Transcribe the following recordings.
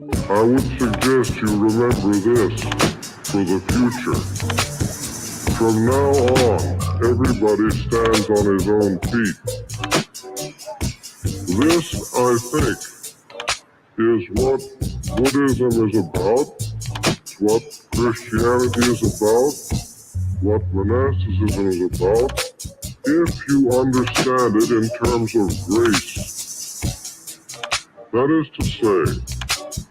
I would suggest you remember this for the future. From now on, everybody stands on his own feet. This, I think, is what Buddhism is about, it's what Christianity is about, what monasticism is about, if you understand it in terms of grace. That is to say,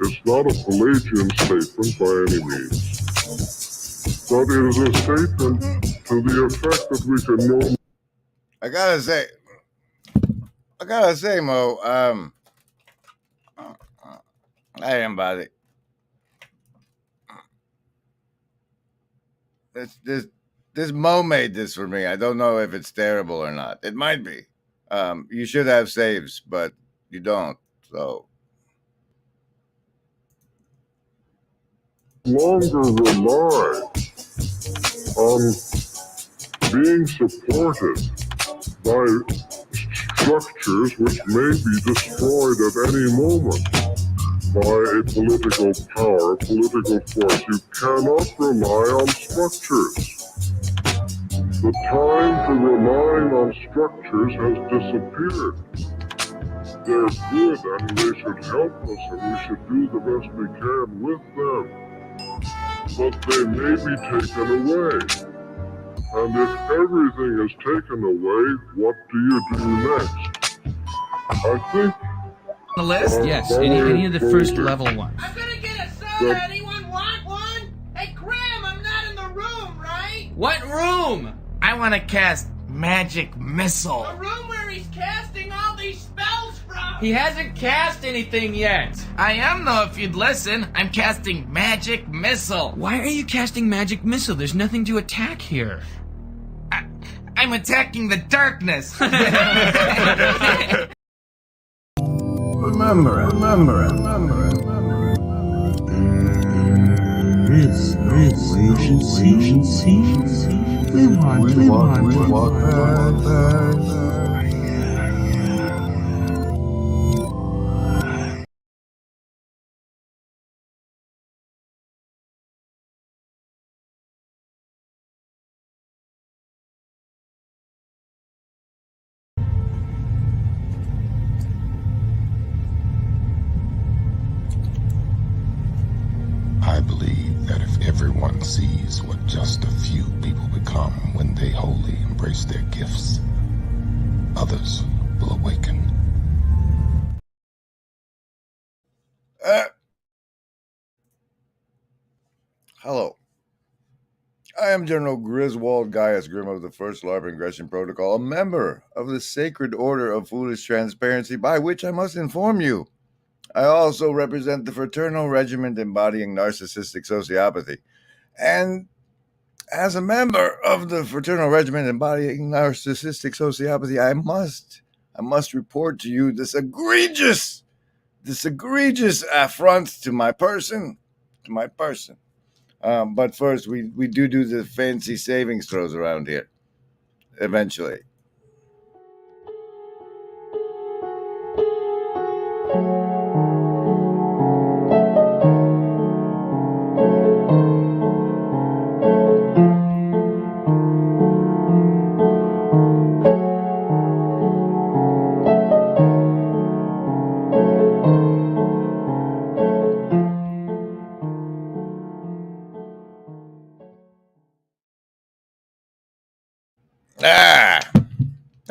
it's not a Pelagian statement by any means, but it is a statement to the effect that we can know. I gotta say, Mo, I am about it. This Mo made this for me. I don't know if it's terrible or not. It might be. You should have saves, but you don't. So Longer rely on being supported by structures which may be destroyed at any moment by a political power, political force. You cannot rely on structures. The time for relying on structures has disappeared. They're good and they should help us and we should do the best we can with them. But they may be taken away. And if everything is taken away, what do you do next? I think the list? Yes, any of the first level ones. I'm gonna get a soda. Anyone want one? Hey, Graham, I'm not in the room, right? What room? I want to cast Magic Missile. The room where he's casting all these spells from. He hasn't cast anything yet. I am, though, if you'd listen. I'm casting Magic Missile. Why are you casting Magic Missile? There's nothing to attack here. I'm attacking the darkness. remember it. We want. I believe that if everyone sees what just a few people become when they wholly embrace their gifts, others will awaken. Hello. I am General Griswold Gaius Grim of the First Larp Ingression Protocol, a member of the Sacred Order of Foolish Transparency, by which I must inform you I also represent the fraternal regiment embodying narcissistic sociopathy. And as a member of the fraternal regiment embodying narcissistic sociopathy, I must report to you this egregious affront to my person. But first, we do the fancy savings throws around here. Eventually.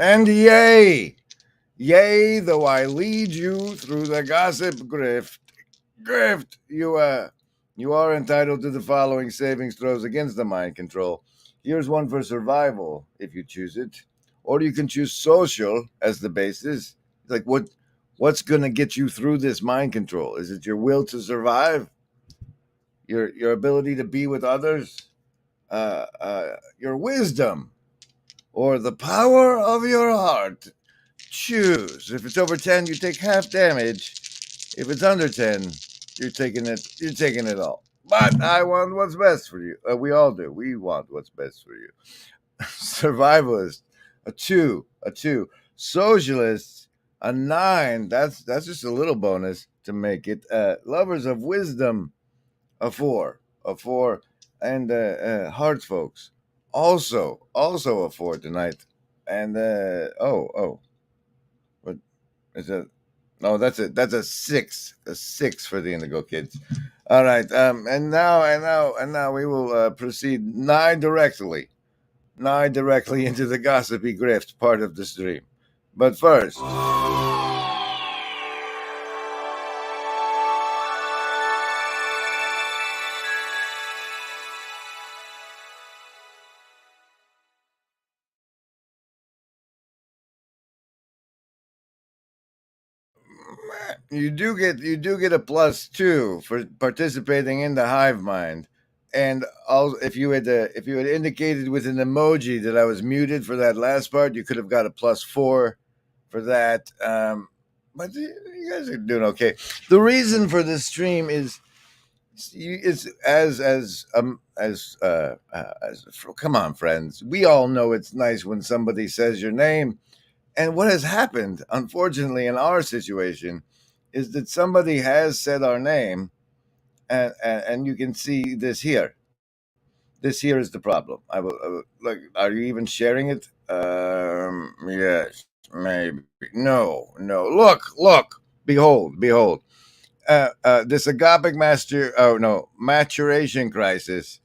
And yea, though I lead you through the gossip grift, you are entitled to the following savings throws against the mind control. Here's one for survival, if you choose it, or you can choose social as the basis. Like what's gonna get you through this mind control? Is it your will to survive? Your ability to be with others? Your wisdom? Or the power of your heart? Choose. If it's over 10, you take half damage. If it's under 10, you're taking it all. But I want what's best for you. We all do. We want what's best for you. Survivalist, a two. Socialist, A 9. That's just a little bonus to make it. Lovers of wisdom, a 4. A 4. And hearts folks, also a 4 tonight. And what is it? No, that's a 6. A 6 for the Indigo Kids. All right. And now we will proceed nigh directly into the gossipy grift part of the stream. But first, you do get a +2 for participating in the hive mind. And also, if you had indicated with an emoji that I was muted for that last part, you could have got a +4 for that. But you guys are doing okay. The reason for this stream is as come on, friends. We all know it's nice when somebody says your name. And what has happened, unfortunately, in our situation, is that somebody has said our name, and you can see this here. This here is the problem. I will like. Are you even sharing it? Yes, maybe. No. Look. Behold. This agapic maturation crisis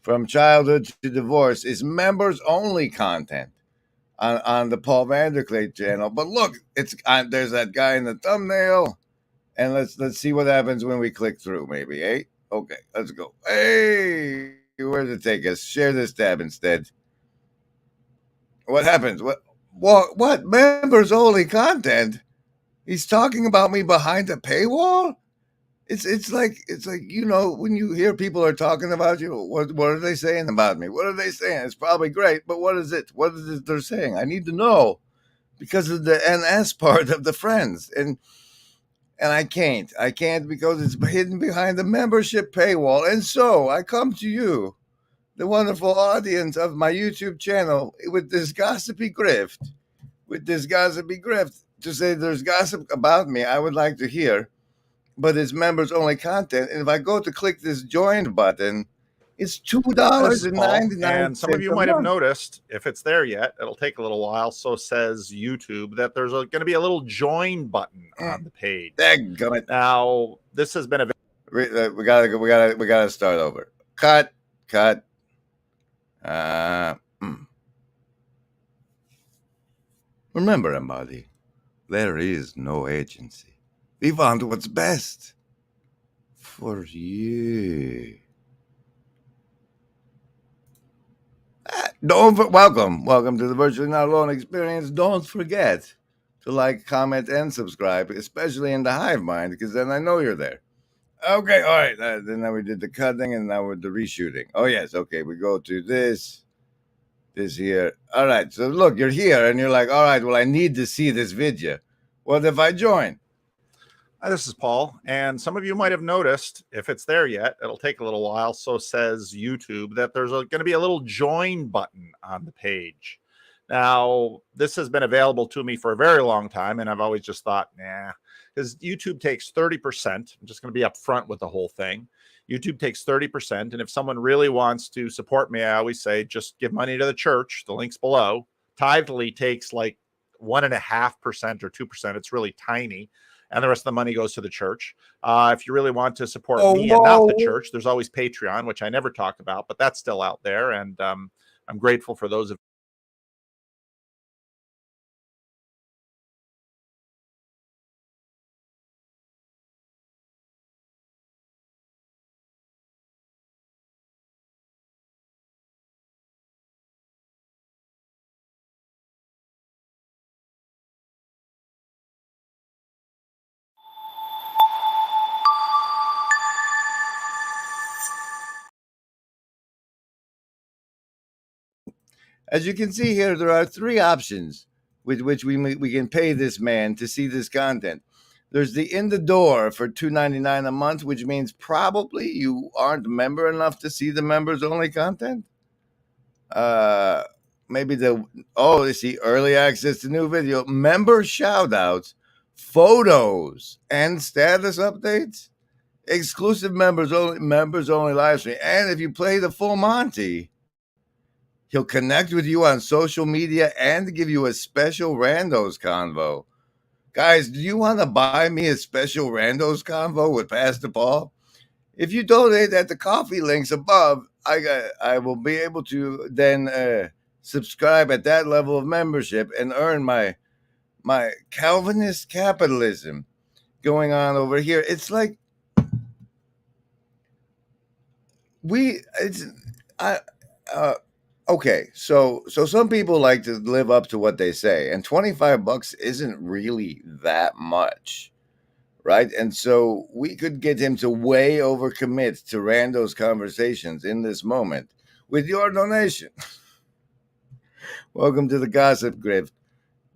from childhood to divorce is members only content on the Paul Vanderklay channel. But look, it's there's that guy in the thumbnail, and let's see what happens when we click through. Maybe, eh? Okay, let's go. Hey, where does it take us? Share this tab instead. What happens? What members only content? He's talking about me behind a paywall. It's like when you hear people are talking about you, what are they saying about me? What are they saying? It's probably great, but what is it? What is it they're saying? I need to know because of the NS part of the friends, and I can't because it's hidden behind the membership paywall. And so I come to you, the wonderful audience of my YouTube channel, with this gossipy grift, to say there's gossip about me I would like to hear, but it's members only content. And if I go to click this join button, it's $2.99. And some of you might have noticed, if it's there yet, it'll take a little while. So says YouTube, that there's going to be a little join button on the page. Dadgummit. Now, this has been a we gotta start over. Cut. Remember, everybody, there is no agency. We want what's best for you. Welcome to the Virtually Not Alone experience. Don't forget to like, comment, and subscribe, especially in the hive mind, because then I know you're there. Okay, all right. Then now we did the cutting, and now we're the reshooting. Oh yes, okay. We go to this here. All right. So look, you're here, and you're like, all right. Well, I need to see this video. What if I join? Hi, this is Paul, and some of you might have noticed, if it's there yet, it'll take a little while. So says YouTube, that there's going to be a little join button on the page. Now, this has been available to me for a very long time, and I've always just thought, nah, because YouTube takes 30%. I'm just going to be upfront with the whole thing. YouTube takes 30%, and if someone really wants to support me, I always say, just give money to the church. The link's below. Tithely takes like 1.5% or 2%. It's really tiny. And the rest of the money goes to the church. If you really want to support me and not the church, there's always Patreon, which I never talk about, but that's still out there. And I'm grateful for those of As you can see here, there are 3 options with which we can pay this man to see this content. There's the in the door for $2.99 a month, which means probably you aren't a member enough to see the members only content. Maybe you see early access to new video, member shout outs, photos, and status updates. Exclusive members only live stream. And if you play the full Monty, he'll connect with you on social media and give you a special randos convo. Guys, do you want to buy me a special randos convo with Pastor Paul? If you donate at the coffee links above, I will be able to then subscribe at that level of membership and earn my Calvinist capitalism going on over here. It's like okay, so some people like to live up to what they say, and $25 isn't really that much, right? And so we could get him to way overcommit to Rando's conversations in this moment with your donation. Welcome to the Gossip Grift.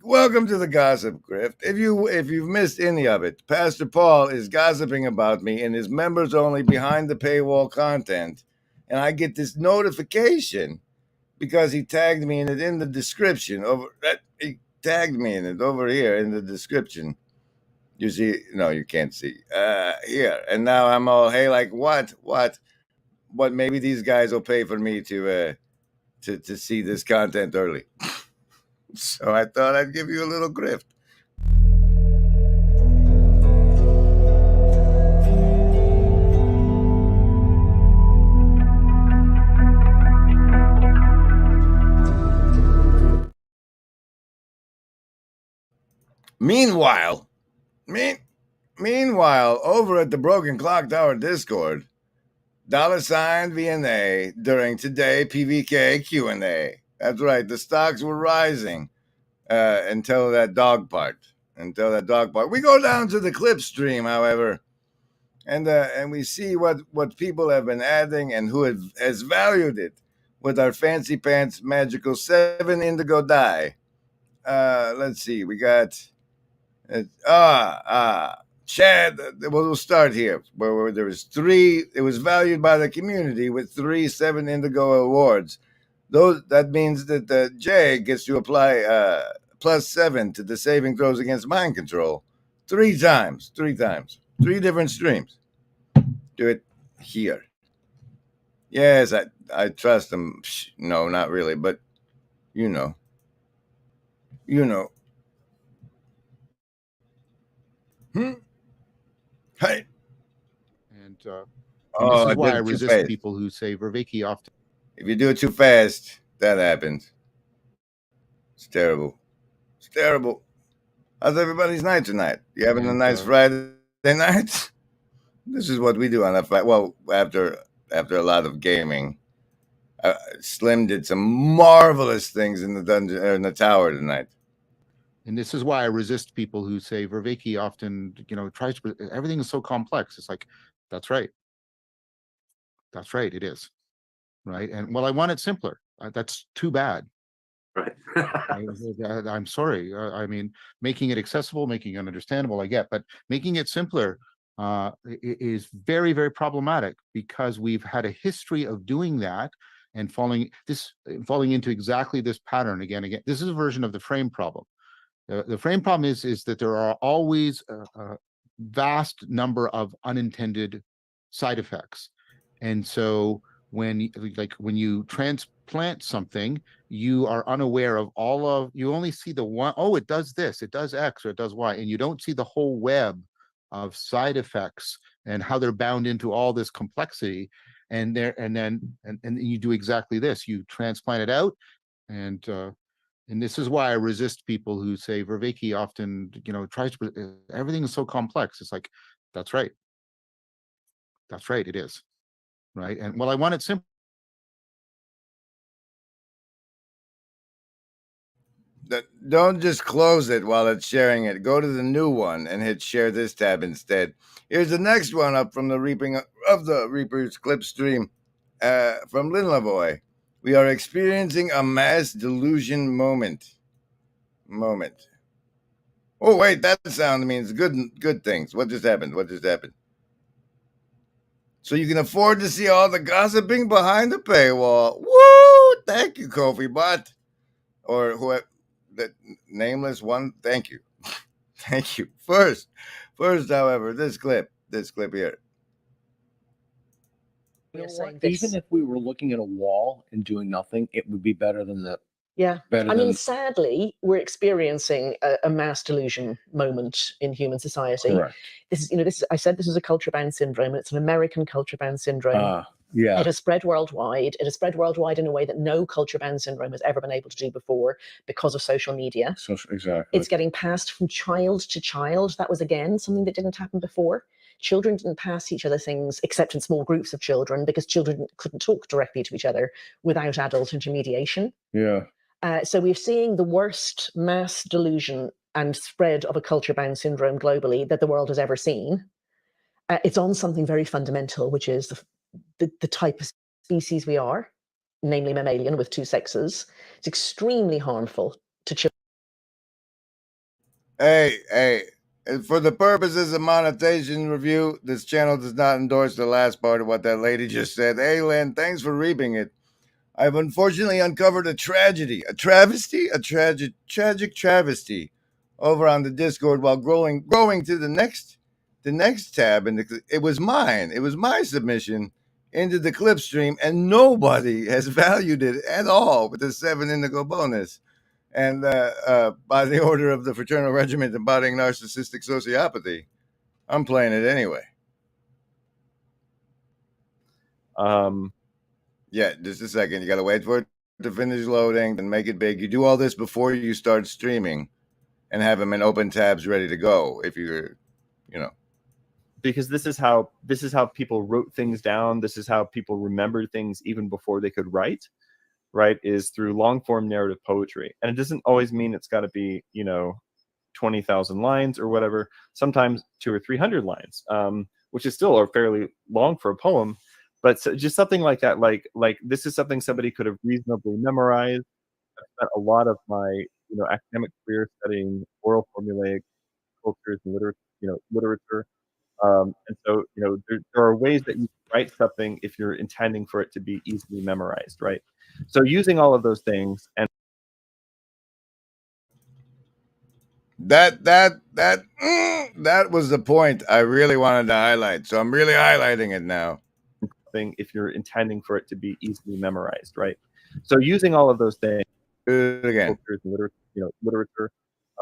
Welcome to the Gossip Grift. If you've missed any of it, Pastor Paul is gossiping about me in his members only behind the paywall content, and I get this notification because he tagged me in it in the description he tagged me in it over here in the description. You see, no, you can't see. Here. And now I'm all, hey, like what? Maybe these guys will pay for me to see this content early. So I thought I'd give you a little grift. Meanwhile, over at the Broken Clock Tower Discord, $VNA during today PVK Q&A. That's right. The stocks were rising until that dog part. We go down to the clip stream, however, and we see what people have been adding and who has valued it with our fancy pants magical 7 indigo die. Let's see. We got Chad. We'll start here where there was 3. It was valued by the community with 3 7 indigo awards. That means that Jay gets to apply +7 to the saving throws against mind control 3 times. 3 different streams. Do it here. Yes, I trust him. No, not really, but you know. Hey. And this is why I resist people who say Vervaeke often. If you do it too fast, that happens. It's terrible. How's everybody's night tonight? You having a nice Friday night? This is what we do on a Friday. Well, after a lot of gaming, Slim did some marvelous things in the dungeon or in the tower tonight. And this is why I resist people who say Vervaeke often, tries to. Everything is so complex. It's like, that's right. It is. Right. And I want it simpler. That's too bad. Right. I'm sorry. I mean, making it accessible, making it understandable, I get, but making it simpler is very, very problematic because we've had a history of doing that and falling into exactly this pattern again. This is a version of the frame problem. The frame problem is that there are always a vast number of unintended side effects, and so when you transplant something, you are unaware of you only see the one, it does this, it does X, or it does Y, and you don't see the whole web of side effects and how they're bound into all this complexity. And you do exactly this. You transplant it out, and this is why I resist people who say Vervaeke often, tries to. Everything is so complex. It's like, that's right. It is. Right. And I want it simple. Don't just close it while it's sharing it. Go to the new one and hit share this tab instead. Here's the next one up from the Reaping of the Reapers clip stream from Lynn Lavoie. We are experiencing a mass delusion moment. Oh, wait, that sound means good things. What just happened? So you can afford to see all the gossiping behind the paywall. Woo! Thank you, Kofi Bot. Or whoever, that nameless one. Thank you. Thank you. First, however, this clip here. Even if we were looking at a wall and doing nothing, it would be better than the. Yeah. Better I mean, than- sadly, we're experiencing a mass delusion moment in human society. Correct. I said this is a culture-bound syndrome. It's an American culture-bound syndrome. Yeah. It has spread worldwide. It has spread worldwide in a way that no culture-bound syndrome has ever been able to do before because of social media. Exactly. It's getting passed from child to child. That was, again, something that didn't happen before. Children didn't pass each other things except in small groups of children because children couldn't talk directly to each other without adult intermediation. Yeah. So we're seeing the worst mass delusion and spread of a culture-bound syndrome globally that the world has ever seen. It's on something very fundamental, which is the type of species we are, namely mammalian with two sexes. It's extremely harmful to children. Hey, for the purposes of monetization review, this channel does not endorse the last part of what that lady just said. Hey, Lynn, thanks for reaping it. I've unfortunately uncovered a tragedy, a tragic travesty over on the Discord while growing to the next tab. And it was mine. It was my submission into the clip stream, and nobody has valued it at all with the 7 indigo bonus. And by the order of the Fraternal Regiment embodying narcissistic sociopathy, I'm playing it anyway. Yeah, just a second. You got to wait for it to finish loading, then make it big. You do all this before you start streaming and have them in open tabs ready to go if you're, Because this is how people wrote things down. This is how people remembered things even before they could write, right? Is through long form narrative poetry. And it doesn't always mean it's got to be, 20,000 lines or whatever. Sometimes 200 or 300 lines, which is still fairly long for a poem. But just something like that, like this is something somebody could have reasonably memorized. I've spent a lot of my academic career studying oral formulaic cultures and literature. And so there are ways that you can write something if you're intending for it to be easily memorized, right? So using all of those things and that was the point I really wanted to highlight. So I'm really highlighting it now. If you're intending for it to be easily memorized, right? So using all of those things again, cultures and literature,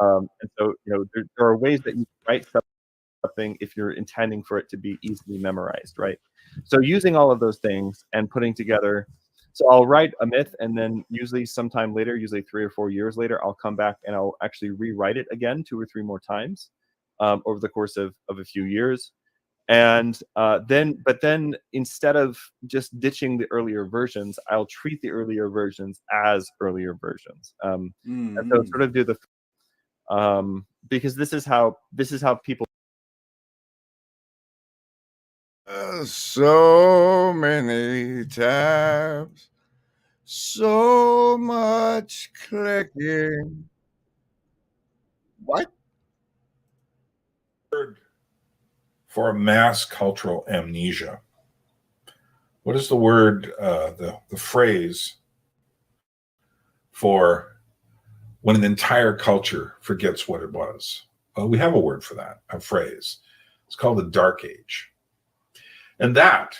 and so there are ways that you can write something if you're intending for it to be easily memorized, right? So using all of those things and putting together. So I'll write a myth, and then usually sometime later, usually 3 or 4 years later, I'll come back and I'll actually rewrite it again 2 or 3 more times over the course of a few years. And then instead of just ditching the earlier versions, I'll treat the earlier versions as earlier versions. And so sort of do the because this is how people. So many tabs, so much clicking. What? For a mass cultural amnesia. What is the word, the phrase for when an entire culture forgets what it was? Well, we have a word for that, a phrase. It's called the Dark Age. And that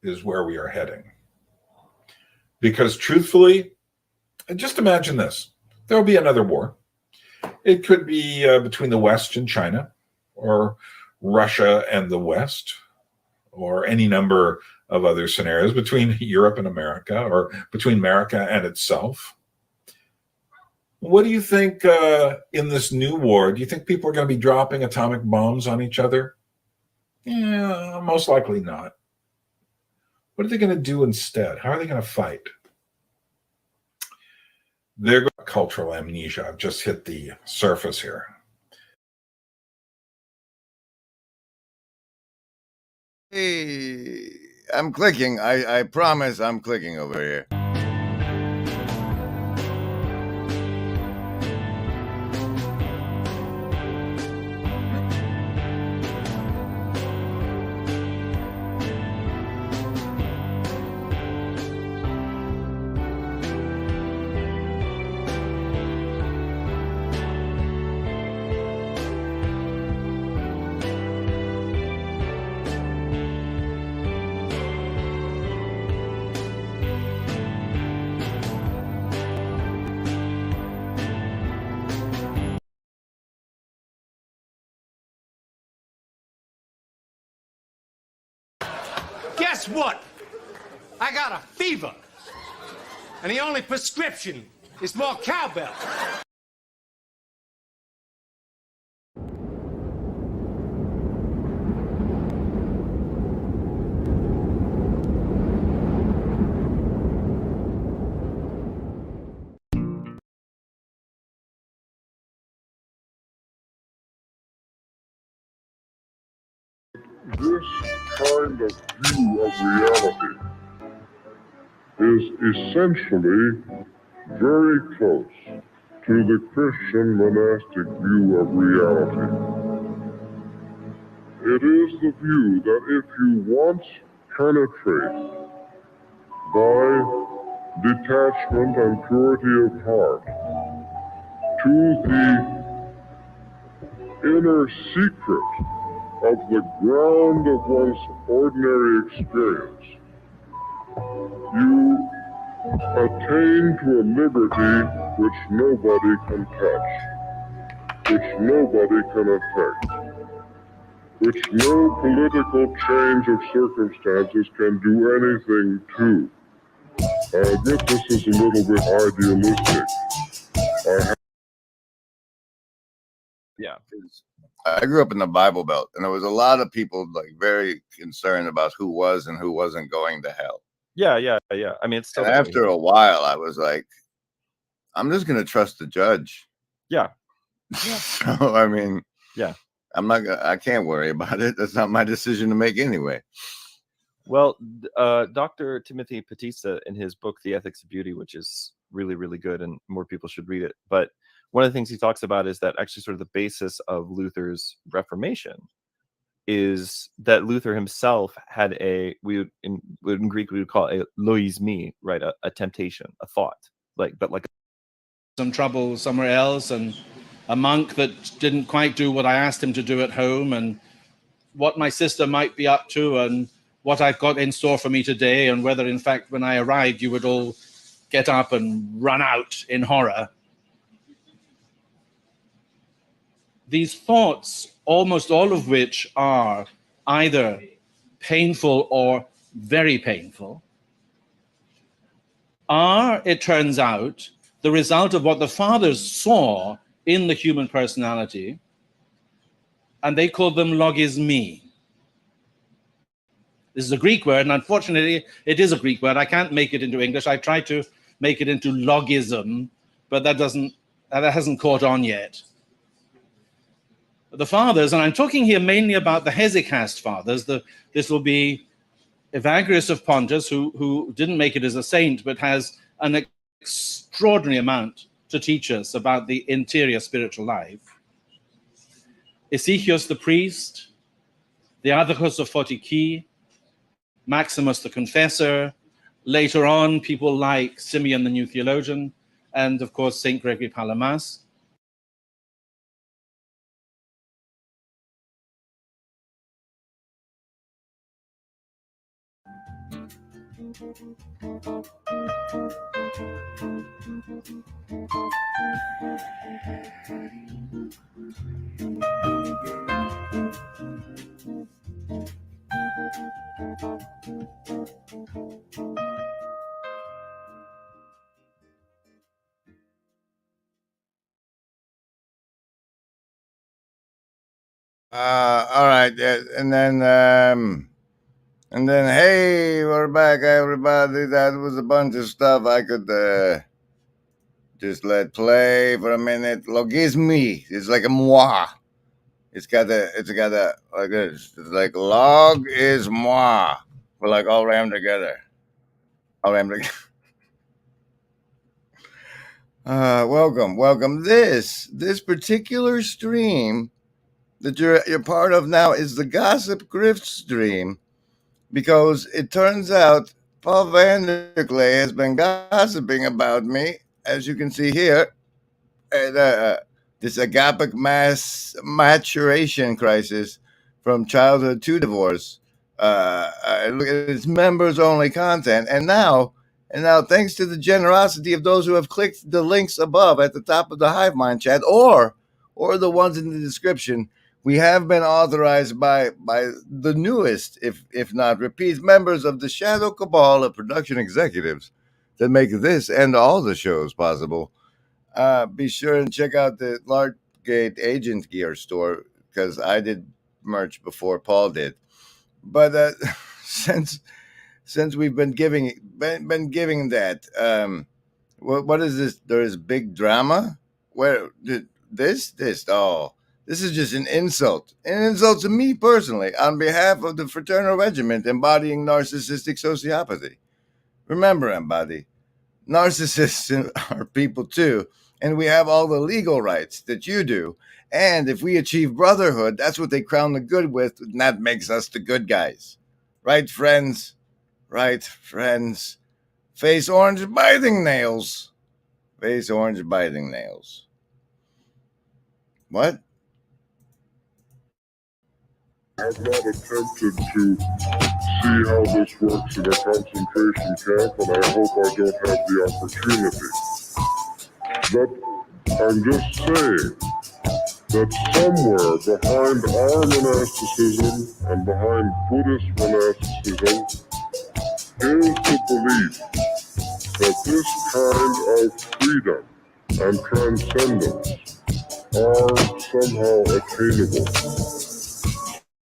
is where we are heading. Because truthfully, just imagine this. There will be another war. It could be between the West and China, or Russia and the West, or any number of other scenarios between Europe and America, or between America and itself. What do you think in this new war? Do you think people are going to be dropping atomic bombs on each other? Yeah, most likely not. What are they going to do instead? How are they going to fight? They're cultural amnesia. I've just hit the surface here. Hey, I'm clicking. I promise I'm clicking over here. guess what? I got a fever. And the only prescription is more cowbell. This kind of view of reality is essentially very close to the Christian monastic view of reality. It is the view that if you once penetrate by detachment and purity of heart to the inner secret of the ground of one's ordinary experience, you attain to a liberty which nobody can touch, which nobody can affect, which no political change of circumstances can do anything to. I admit this is a little bit idealistic. Yeah. I grew up in the Bible Belt, and there was a lot of people like very concerned about who was and who wasn't going to hell. Yeah. I mean, it's still. And after a while, I was like, I'm just going to trust the judge. Yeah. So, I mean, yeah, I can't worry about it. That's not my decision to make anyway. Well, Dr. Timothy Patista, in his book, The Ethics of Beauty, which is really, really good and more people should read it. But one of the things he talks about is that actually sort of the basis of Luther's Reformation is that Luther himself had in Greek, we would call it a loismi, right? A temptation, a thought, like some trouble somewhere else, and a monk that didn't quite do what I asked him to do at home, and what my sister might be up to, and what I've got in store for me today, and whether, in fact, when I arrived, you would all get up and run out in horror. These thoughts, almost all of which are either painful or very painful, are, it turns out, the result of what the fathers saw in the human personality, and they called them logismi. This is a Greek word, and unfortunately, it is a Greek word. I can't make it into English. I tried to make it into logism, but that hasn't caught on yet. The fathers, and I'm talking here mainly about the hesychast fathers. This will be Evagrius of Pontus, who didn't make it as a saint, but has an extraordinary amount to teach us about the interior spiritual life. Ezechius the priest, the Adachos of Photiki, Maximus the confessor, later on people like Simeon the new theologian, and of course St. Gregory Palamas. All right, and then hey, we're back, everybody. That was a bunch of stuff I could just let play for a minute. Logismi is like a moi. It's got a like this. It's like log is moi. We're like all rammed together. Welcome. This particular stream that you're part of now is the Gossip Grift stream, because it turns out Paul Vanderklay has been gossiping about me, as you can see here, this agapic mass maturation crisis from childhood to divorce. Look at its members only content, and now, thanks to the generosity of those who have clicked the links above at the top of the Hive Mind chat, or the ones in the description, We have been authorized by the newest, if not repeat, members of the Shadow Cabal of production executives that make this and all the shows possible. Be sure and check out the Larkgate Agent Gear store because I did merch before Paul did. But since we've been giving that, what is this? There is big drama. Where did this? Oh, this is just an insult to me personally on behalf of the fraternal regiment embodying narcissistic sociopathy. Remember, embody. Narcissists are people too, and we have all the legal rights that you do. And if we achieve brotherhood, that's what they crown the good with, and that makes us the good guys. Right, friends? Right, friends? Face orange biting nails. Face orange biting nails. What? I have not attempted to see how this works in a concentration camp, and I hope I don't have the opportunity. But I'm just saying that somewhere behind our monasticism and behind Buddhist monasticism is the belief that this kind of freedom and transcendence are somehow attainable.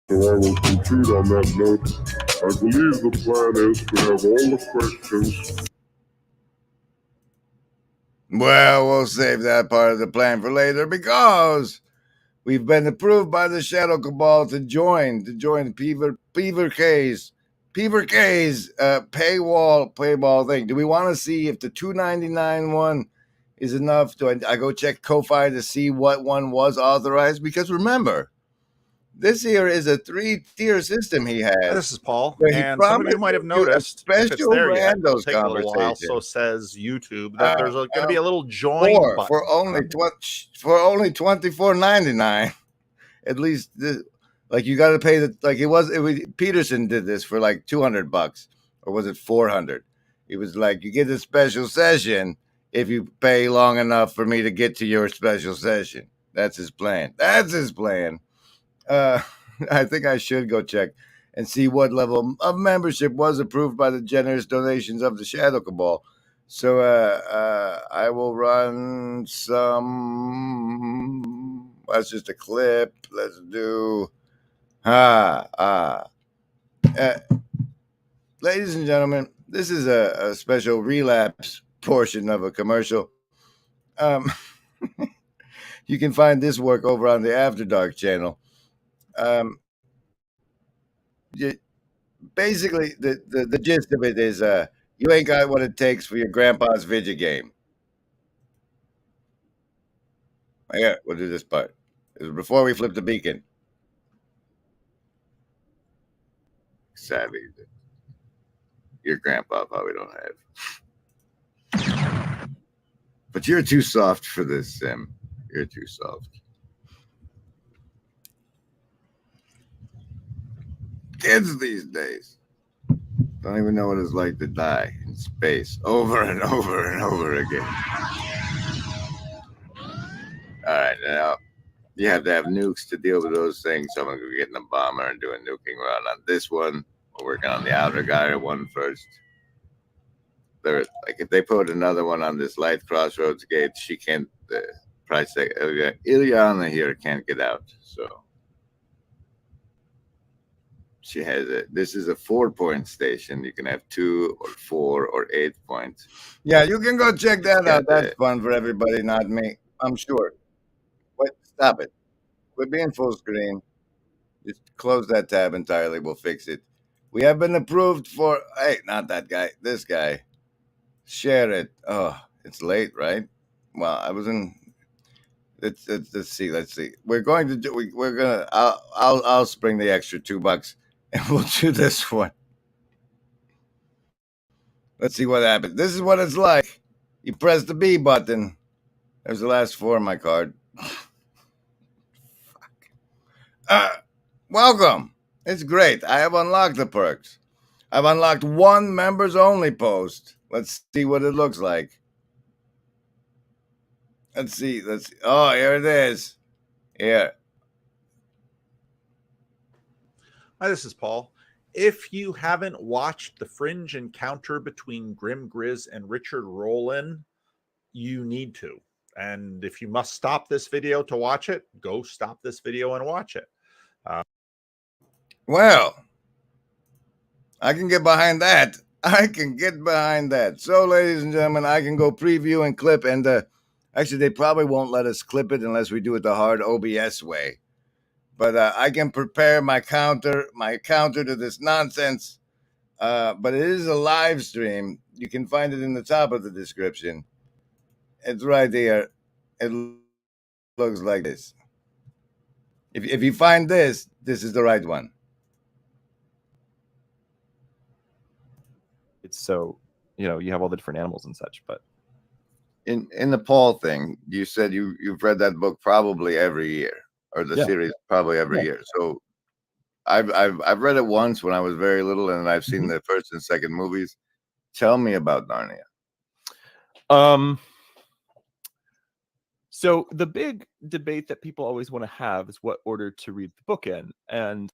So I will conclude on that note. I believe the plan is to have all the questions. Well, we'll save that part of the plan for later because we've been approved by the Shadow Cabal to join Peaver K's paywall thing. Do we want to see if the $2.99 one is enough? Do I go check Ko-Fi to see what one was authorized? Because remember, this here is a 3-tier system he has. This is Paul, where he and some of you promised might have to do a noticed, if it's special there yet, it'll randos take a little while. So conversation. says YouTube that there's going to be a little join button for only $24.99. At least, like you got to pay Peterson did this for like $200, or was it $400? It was like you get a special session if you pay long enough for me to get to your special session. That's his plan. I think I should go check and see what level of membership was approved by the generous donations of the Shadow Cabal. So I will run some. That's just a clip. Let's do. Ladies and gentlemen, this is a special relapse portion of a commercial. You can find this work over on the After Dark channel. Basically, the gist of it is you ain't got what it takes for your grandpa's video game. Yeah, we'll do this part. This is before we flip the beacon. Sadly, your grandpa probably don't have. But you're too soft for this, Sim. You're too soft. Kids these days don't even know what it's like to die in space over and over and over again. All right, now you have to have nukes to deal with those things. So I'm going to go get in a bomber and do a nuking run on this one. We're working on the outer guy one first. Like if they put another one on this light crossroads gate, she can't. The price tag Ilyana here can't get out. So she has it. This is a 4-point station. You can have 2 or 4 or 8 points. Yeah, you can go check that out. That's fun for everybody, not me. I'm sure. Wait, stop it. We're being full screen. Just close that tab entirely. We'll fix it. We have been approved for. Hey, not that guy. This guy. Share it. Oh, it's late, right? Well, I was in. Let's see. We're going to do. We're gonna. I'll spring the extra $2, and we'll do this one. Let's see what happens. This is what it's like. You press the B button. There's the last 4 on my card. Welcome. It's great. I have unlocked the perks. I've unlocked 1 members only post. Let's see what it looks like. Let's see. Oh, here it is. Here. Hi, this is Paul. If you haven't watched the fringe encounter between Grim Grizz and Richard Rollin, you need to. And if you must stop this video to watch it, go stop this video and watch it. Well, I can get behind that. I can get behind that. So, ladies and gentlemen, I can go preview and clip. And actually, they probably won't let us clip it unless we do it the hard OBS way. But I can prepare my counter to this nonsense. But it is a live stream. You can find it in the top of the description. It's right there. It looks like this. If you find this, this is the right one. It's so, you know, you have all the different animals and such. But in the Paul thing, you said you've read that book probably every year, or the series probably every year. So I've read it once when I was very little, and I've seen the first and second movies. Tell me about Narnia. So the big debate that people always want to have is what order to read the book in. And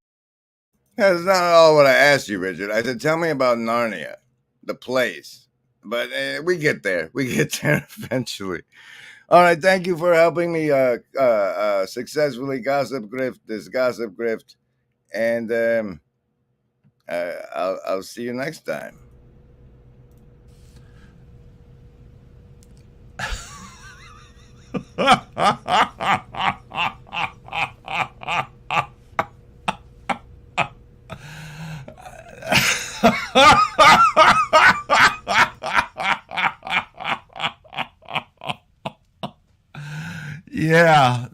that's not at all what I asked you, Richard. I said, tell me about Narnia, the place. But we get there. We get there eventually. All right. Thank you for helping me successfully gossip grift this gossip grift. And I'll see you next time. Yeah,